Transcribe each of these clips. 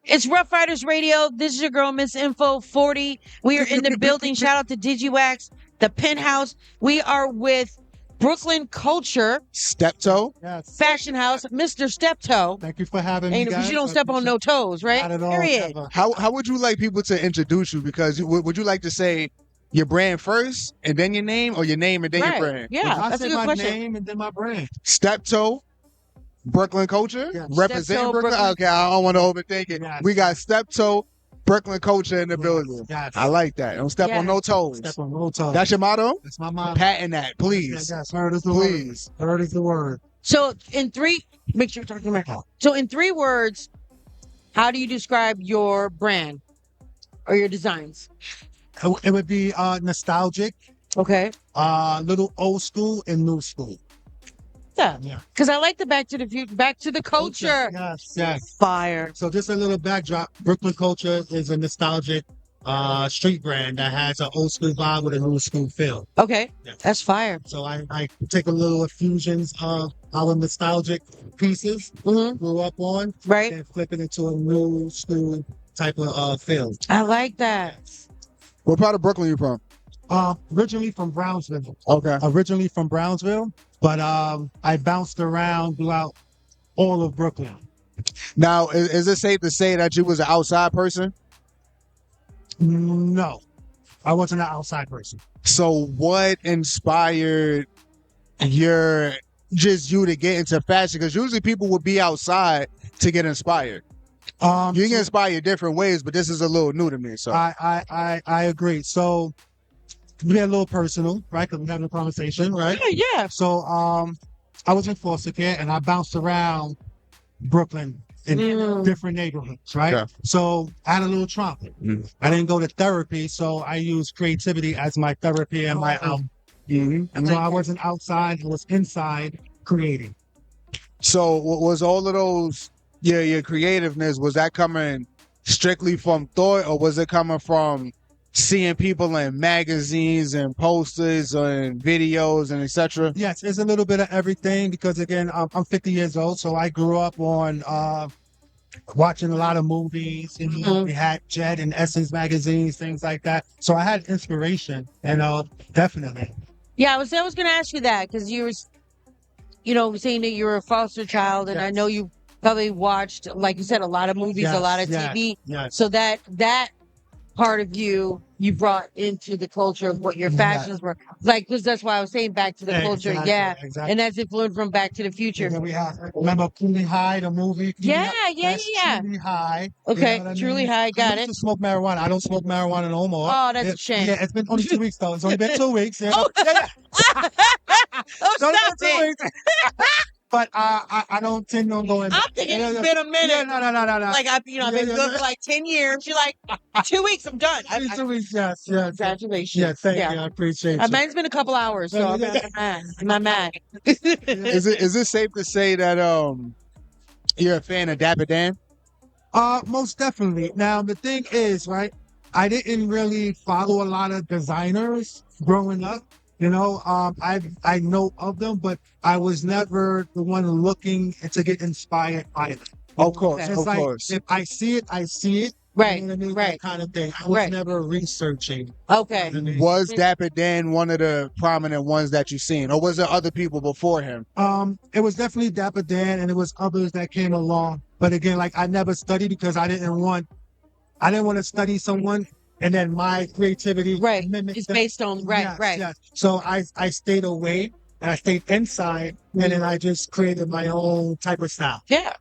It's Rough Riders Radio. This is your girl, Miss Info 40. We are in the building. Shout out to Digiwaxx, the Penthouse. We are with Brooklyn Culture, Steptoe. Yes. Fashion House, Mr. Steptoe. Thank you for having me, And guys. because you don't step on no toes, right? Not at all. Period. Never. How would you like people to introduce you? Because would you like to say your brand first and then your name, or your name and then your brand? Yeah, I that's a said good my question. name and then my brand. Steptoe, Brooklyn Culture, Yes. representing Steptoe, Brooklyn. Brooklyn. Okay, I don't want to overthink it. Yes. We got Steptoe, Brooklyn Culture in the building. Yes. I like that. Don't step on no toes. Step on no toes. That's your motto? That's my motto. Patent that, please. Yes. Heard is the Please. word. Heard is the word. So make sure you're talking about. So in 3 words, how do you describe your brand or your designs? It would be nostalgic, Okay. little old school and new school. Yeah. Because I like the back to the culture. Yes. Fire. So just a little backdrop. Brooklyn Culture is a nostalgic street brand that has an old school vibe with a new school feel. Okay. Yeah. That's fire. So I take a little infusions of our nostalgic pieces grew up on, Right. and flip it into a new school type of feel. I like that. What part of Brooklyn you from? Originally from Brownsville. Okay. Originally from Brownsville, but I bounced around throughout all of Brooklyn. Now, is it safe to say that you was an outside person? No, I wasn't an outside person. So what inspired you to get into fashion? Because usually people would be outside to get inspired. You can get inspired different ways, but this is a little new to me. So I agree. So we get a little personal, right? Because we're having a conversation, right? Yeah. So I was in foster care and I bounced around Brooklyn in different neighborhoods, right? Okay. So I had a little trauma. I didn't go to therapy, so I used creativity as my therapy and my out. And so I wasn't outside, I was inside creating. So was all of those your creativeness, was that coming strictly from thought, or was it coming from seeing people in magazines and posters and videos and etc.? Yes, it's a little bit of everything because again, I'm 50 years old, so I grew up on watching a lot of movies. We had Jet and Essence magazines, things like that. So I had inspiration, and definitely. Yeah, I was going to ask you that because you were, saying that you were a foster child, and I know you probably watched, like you said, a lot of movies, a lot of TV. Yes. So that part of you brought into the culture of what your fashions were like, because that's why I was saying back to the culture. Exactly. And that's influenced from Back to the Future. And then we have, remember Truly High, the movie? Yeah. Truly High. Okay, You know what I Truly mean? High, got I it. used to smoke marijuana. I don't smoke marijuana no more. Oh, that's a shame. Yeah, it's been only 2 weeks though. It's only been 2 weeks. Yeah. Oh, It's only stop been 2 it. weeks. But I don't tend on going. I'm thinking it's been a minute. Yeah, no. Like I've been good for like 10 years. You're like 2 weeks, I'm done. 2 weeks, yes. Congratulations. Yeah, thank you. I appreciate you. Mine's been a couple hours, so I'm not mad. Is it safe to say that you're a fan of Dapper Dan? Most definitely. Now the thing is, right, I didn't really follow a lot of designers growing up. You know, I know of them, but I was never the one looking to get inspired by them. Of course, Okay. It's of like, course. if I see it, I see it. Right, You know what I mean? right. That kind of thing. I was never researching. Okay. Was Dapper Dan one of the prominent ones that you've seen, or was there other people before him? It was definitely Dapper Dan, and it was others that came along. But again, like I never studied because I didn't want to study someone and then my creativity mimic It's them. based on Yes. So I stayed away and I stayed inside, and then I just created my own type of style. Yeah.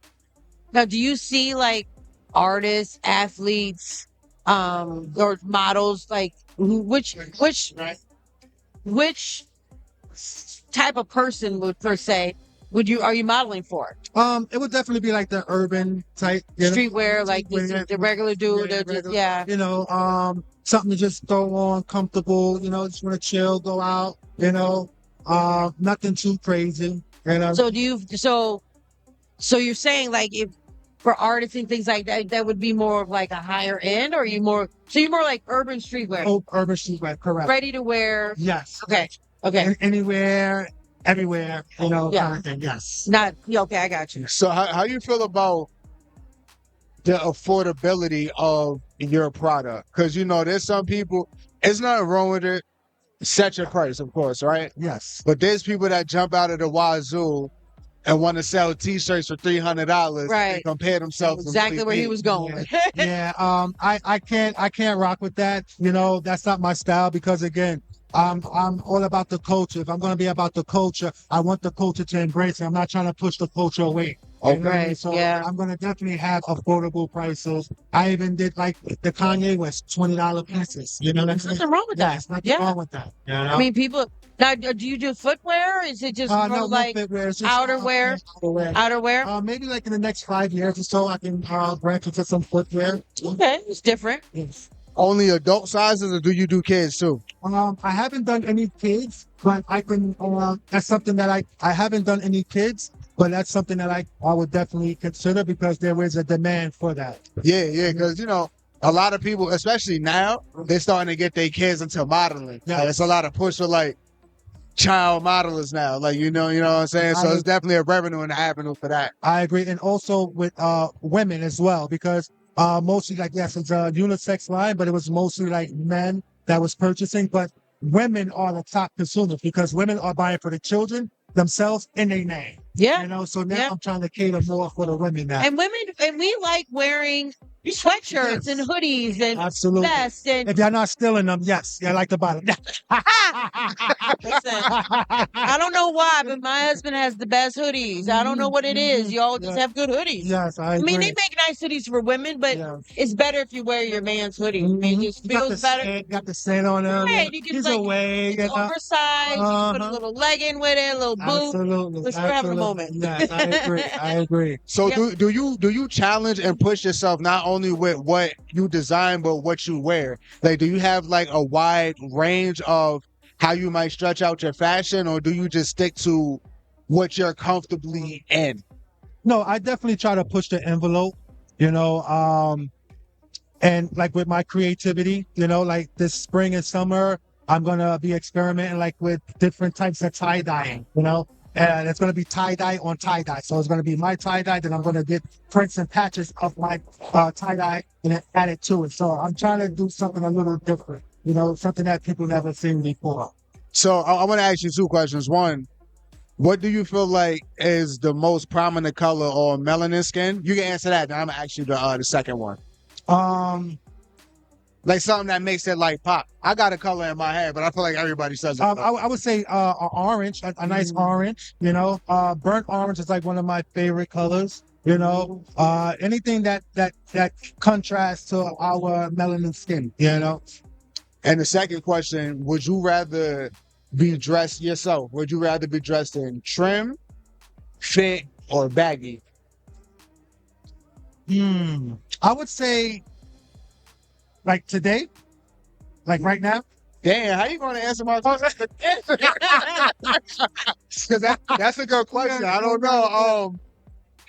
Now, do you see like artists, athletes, or models, like which type of person are you modeling for? It would definitely be like the urban type, Streetwear, like the regular dude, You know, something to just throw on, comfortable. You know, just want to chill, go out. You know, nothing too crazy. You know. So you're saying like if for artists and things like that, that would be more of like a higher end, or you're more like urban streetwear? Oh, urban streetwear, correct. Ready to wear. Yes. Okay. Anywhere, everywhere, kind of thing. Yes. Not okay. I got you. So how you feel about the affordability of your product. Because, you know, there's some people, it's not wrong with it. Set your price, of course, right? Yes. But there's people that jump out of the wazoo and want to sell T-shirts for $300 Right. and compare themselves to Exactly Willie where he D. was going. Yeah. I can't rock with that. You know, that's not my style because again, I'm all about the culture. If I'm gonna be about the culture, I want the culture to embrace it. I'm not trying to push the culture away. You know what I mean? Right, So yeah. I'm gonna definitely have affordable prices. I even did like the Kanye West $20 pieces. You know what I'm saying? Nothing wrong with that. There's nothing Yeah. wrong with that. You know? I mean, people. Now, do you do footwear? Is it just more no like footwear. It's just, outerwear? outerwear. Outerwear? Maybe like in the next 5 years or so, I can branch into some footwear. Okay, it's different. Yes. Only adult sizes, or do you do kids too? I haven't done any kids, but I can. That's something that I haven't done any kids, but that's something that I would definitely consider because there is a demand for that. Yeah, because, you know, a lot of people, especially now, they're starting to get their kids into modeling. Yeah. Like, it's a lot of push for like child modelers now. Like, you know what I'm saying? So it's definitely a revenue and avenue for that. I agree, and also with women as well because mostly like yes, it's a unisex line, but it was mostly like men that was purchasing, but women are the top consumers because women are buying for the children themselves and their name. Yeah. You know, so now Yeah. I'm trying to cater more for the women now. And women, and we like wearing sweatshirts and hoodies and Absolutely. vests and If y'all not stealing them, yes, I like to buy them. listen, I don't know why, but my husband has the best hoodies. I don't know what it is. Y'all just have good hoodies. Yes, I I agree. mean, they make nice hoodies for women, but Yeah. it's better if you wear your man's hoodie. I mean, it just You got feels the better. scent- got the scent on them. Right, you can He's like away. it's oversized. You can put a little legging with it, a little boot. Absolutely. Let's grab it a absolutely. moment. Yes, I agree. I agree. So Yeah. do you challenge and push yourself not only with what you design but what you wear? Like, do you have like a wide range of how you might stretch out your fashion, or do you just stick to what you're comfortably in? No, I definitely try to push the envelope, you know, and like with my creativity, you know, like this spring and summer, I'm going to be experimenting like with different types of tie-dyeing, you know, and it's going to be tie-dye on tie-dye. So it's going to be my tie-dye, then I'm going to get prints and patches of my tie-dye and then add it to it. So I'm trying to do something a little different, you know, something that people never seen before. So I want to ask you two questions. One, what do you feel like is the most prominent color on melanin skin? You can answer that. Then I'm gonna ask you the second one. Like something that makes it like pop. I got a color in my head, but I feel like everybody says it. I would say a orange, a nice orange, you know. Burnt orange is like one of my favorite colors, you know. Anything that contrasts to our melanin skin, you know. And the second question, would you rather be dressed yourself? Would you rather be dressed in trim, fit, or baggy? I would say like today, like right now. Damn, how you going to answer my question? Because that's a good question. I don't know.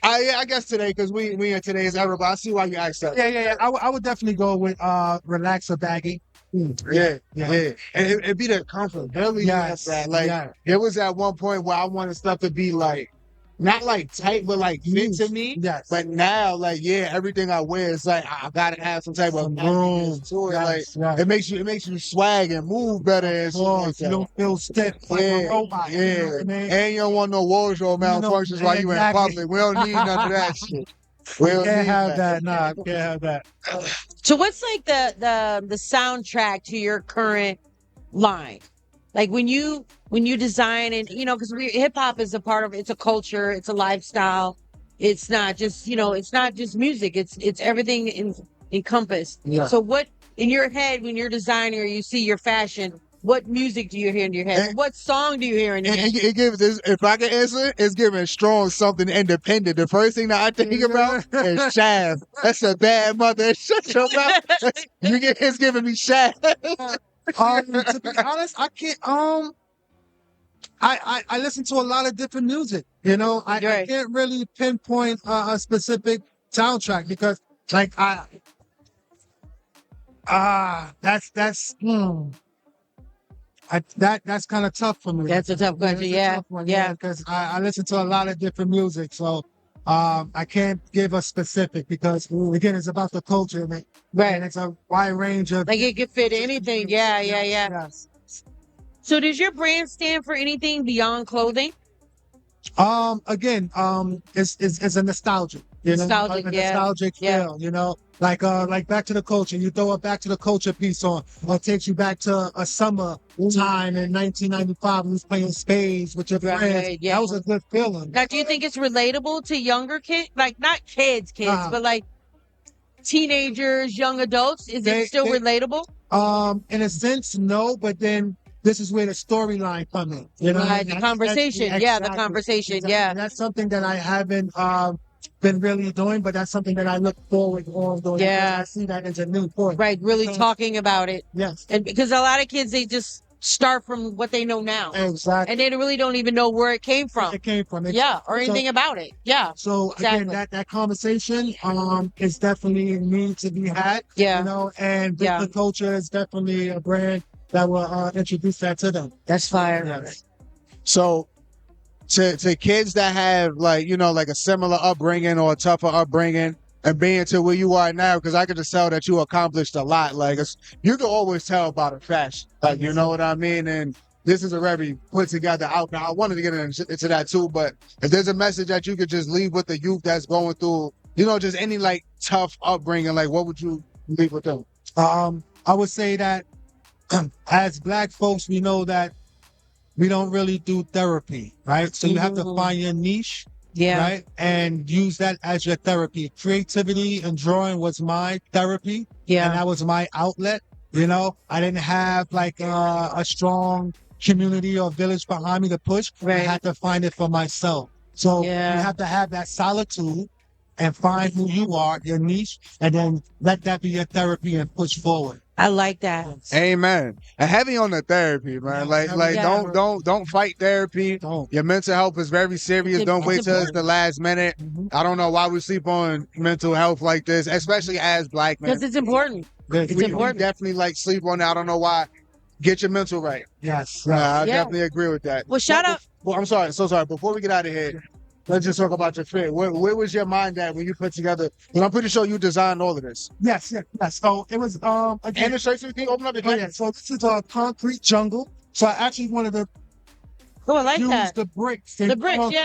I guess today, because we in today's era, but I see why you asked that. Yeah. I would definitely go with relax or baggy. Yeah. And it'd be the comfortability. Yes, That. Like, yeah. There was at one point where I wanted stuff to be like, not like tight, but like fit to me. Yes. But now, like, yeah, everything I wear is like I gotta have some type of room to it. Yes, Like, yes. it makes you swag and move better and shit like You that. don't feel stiff like a robot. Yeah. You know what I mean? And you don't want no wardrobe malfunctions while you in exactly. public. We don't need none of that shit. We don't Can't need have that. Nah, can't have that. So what's like the soundtrack to your current line? Like when you design and because hip hop is a part of it's a culture, it's a lifestyle. It's not just it's not just music. It's everything encompassed. Yeah. So what in your head when you're designing or you see your fashion? What music do you hear in your head? What song do you hear in your head? It gives this, if I can answer, it's giving strong something independent. The first thing that I think about is Shaft. That's a bad mother. Shut your mouth. It's giving me Shaft. To be honest, I can't. I listen to a lot of different music. You know, I can't really pinpoint a specific soundtrack because, like, that's kind of tough for me. That's a tough question. Yeah, Because I listen to a lot of different music. So, I can't give a specific because again, it's about the culture, and Right. it's a wide range of. Like it could fit anything. Yeah. Yes. So does your brand stand for anything beyond clothing? Again, it's a nostalgic, Nostalgic, a yeah. nostalgic feel, like back to the culture. You throw a back to the culture piece on, or it takes you back to a summer time in 1995 when you was playing spades with your friends. Right, yeah. That was a good feeling. Now, do you think it's relatable to younger kids? Like not kids, but like teenagers, young adults? Is it still relatable? In a sense, no, but then this is where the storyline comes in. Right, the conversation. The conversation. Exactly. Yeah. And that's something that I haven't been really doing, but that's something that I look forward on doing. Yeah. I see that as a new point. Right, really talking about it. Yes. And because a lot of kids, they just start from what they know now. Exactly. And they really don't even know where it came from. It came from. Or anything about it. Yeah. So exactly. Again, that conversation is definitely need to be had. Yeah. And the culture is definitely a brand that will introduce that to them. That's fire. Yes. So to kids that have like a similar upbringing or a tougher upbringing and being to where you are now, because I could just tell that you accomplished a lot. Like you can always tell about a fashion, like you know what I mean. And this is a very put together outfit. I wanted to get into that too, but if there's a message that you could just leave with the youth that's going through, just any like tough upbringing, like what would you leave with them? I would say that as Black folks, we know that we don't really do therapy, right? So you have to find your niche, right? And use that as your therapy. Creativity and drawing was my therapy. And that was my outlet. I didn't have like a strong community or village behind me to push. Right. I had to find it for myself. So you have to have that solitude and find who you are, your niche, and then let that be your therapy and push forward. I like that. Amen. And heavy on the therapy, man. Don't fight therapy. Don't. Your mental health is very serious. Don't wait till it's the last minute. I don't know why we sleep on mental health like this, especially as Black men. Because it's important. We definitely sleep on it. I don't know why. Get your mental right. Yes. I definitely agree with that. Well, shout out. Well, I'm sorry. So sorry. Before we get out of here, let's just talk about your fit. Where was your mind at when you put together? And I'm pretty sure you designed all of this. Yes. So it was again. And the shirts, can you open up the So this is a concrete jungle. So I actually wanted to I like use that. the bricks. The bricks,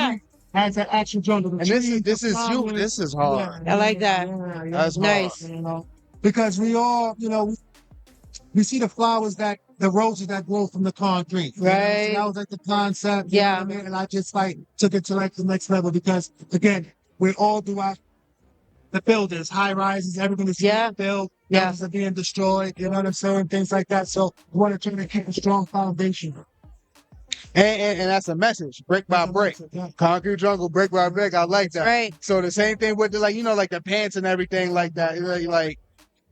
as an actual jungle. And this is you. This is hard. I like that. That's nice. Because we all, we see the flowers the roses that grow from the concrete. Right. So that was like the concept. Yeah. You know what I mean? And I just took it to the next level because again, we all do the builders, high rises, everything is being built. Houses are being destroyed. You know what I'm saying? Things like that. So we want to try to keep a strong foundation. And that's a message, brick by brick. Concrete jungle, brick by brick. I like that. Right. So the same thing with the pants and everything like that.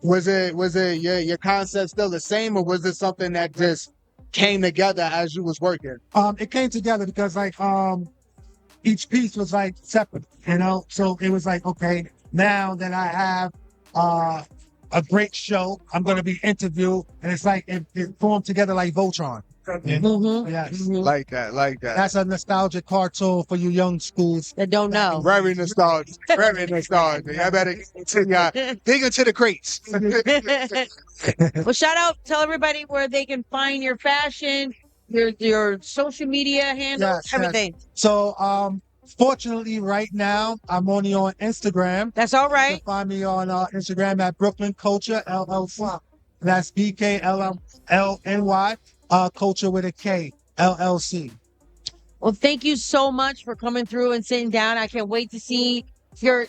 Was it your concept still the same, or was it something that just came together as you was working? It came together because each piece was separate, So it was okay, now that I have a great show, I'm going to be interviewed, and it's it formed together like Voltron. Yes. Like that. That's a nostalgic cartoon for you young schools that don't know. Very nostalgic. Very nostalgic. I better dig into the crates. Well, shout out, tell everybody where they can find your fashion, your social media handles, everything. Yes. So, fortunately, right now, I'm only on Instagram. That's all right. You can find me on Instagram at Brooklyn Culture LLC. That's BKLYN. Culture with a K, LLC. Well, thank you so much for coming through and sitting down. I can't wait to see your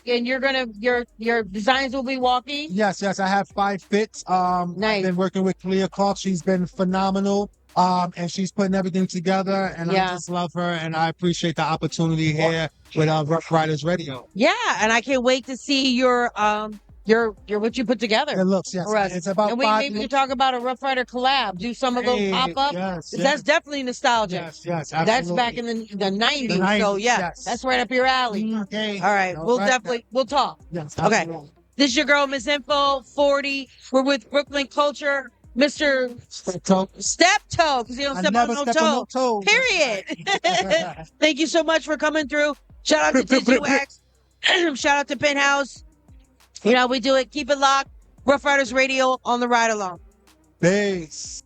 designs will be walking. Yes. I have 5 fits. Nice. I've been working with Clea Clark. She's been phenomenal. And she's putting everything together, and I just love her, and I appreciate the opportunity here with RUFF RYDERS Radio. Yeah, and I can't wait to see your what you put together. It looks, yes. It's about and 5 maybe we can talk about a Rough Rider collab. Do some of those pop up. Yes, That's definitely nostalgic. Yes, absolutely. That's back in the 90s. So that's right up your alley. Okay. All right, we'll talk. Yes. Okay. Absolutely. This is your girl, Miss Info 40. We're with Brooklyn Culture. Mr. Step Toe, because you don't step on no toe. Period. Thank you so much for coming through. Shout out to Digiwaxx. Shout out to Penthouse. You know, we do it. Keep it locked. Rough Riders Radio on the Ride Along. Peace.